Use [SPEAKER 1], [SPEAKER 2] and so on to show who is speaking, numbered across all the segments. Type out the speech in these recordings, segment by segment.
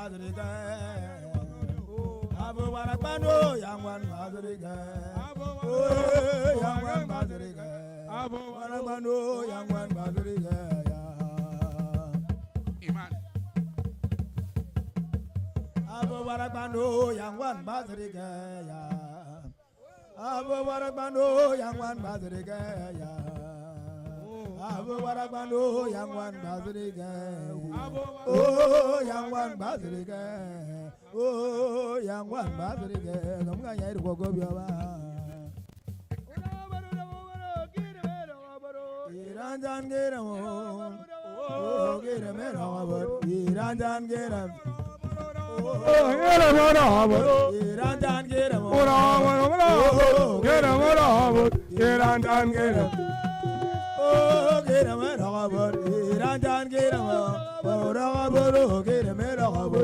[SPEAKER 1] Madriga. Abu Warabano, young one Madriga. Young one Madriga. Abu Warabano, young one Madriga. Iman. Abu Warabano, young one Madriga. Abu Warabano, young one Madriga. Abu Warabano, young one Madriga. Oh, young one Madriga. Oh, young one Madriga. I'm going to go go Baba. Irandan get him. Oh, get him. Irandan get him. Oh, get him. Irandan get him. Oh, get him. Irandan get him. Oh, get him. Irandan get him. Oh, get him. Irandan.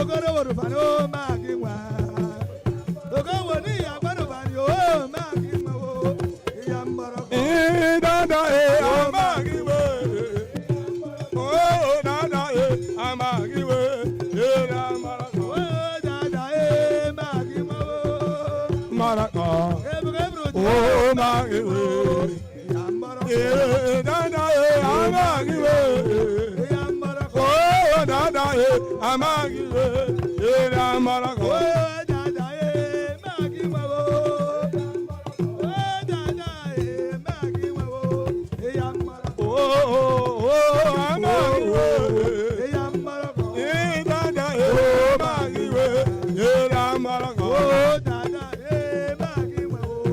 [SPEAKER 1] ogoro woro fano magimwa ogo woni ya gbanu bani o magimwa o ya mboro
[SPEAKER 2] dada amagimwe o dada amagimwe era maraka
[SPEAKER 1] o dada magimwa o
[SPEAKER 2] maraka o magimwe
[SPEAKER 1] ya mboro
[SPEAKER 2] dada amagimwe
[SPEAKER 1] ya mboro
[SPEAKER 2] o dada amagimwe era maraka
[SPEAKER 1] o dada magimwa o dada magimwa o ya mboro
[SPEAKER 2] amagimwe
[SPEAKER 1] ya mboro
[SPEAKER 2] dada amagimwe era maraka
[SPEAKER 1] o dada magimwa o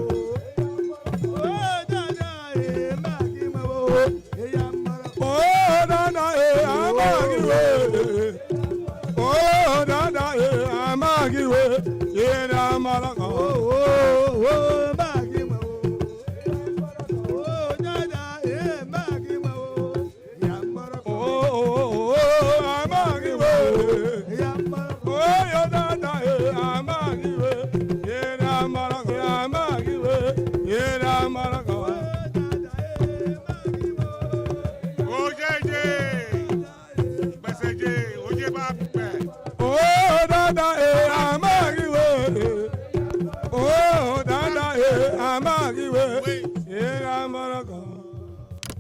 [SPEAKER 1] dada magimwa o ya mboro
[SPEAKER 2] oh dada amagimwe oh dada amagimwe era maraka
[SPEAKER 1] magimwa o dada magimwa o ya mboro
[SPEAKER 2] oh amagimwe
[SPEAKER 1] ya mboro
[SPEAKER 2] oh yo dada amagimwe era maraka amagimwe era maraka
[SPEAKER 3] Ojeje, Beseje, Oje ba pe.
[SPEAKER 2] oh dada amagimwe oh dada amagimwe era maraka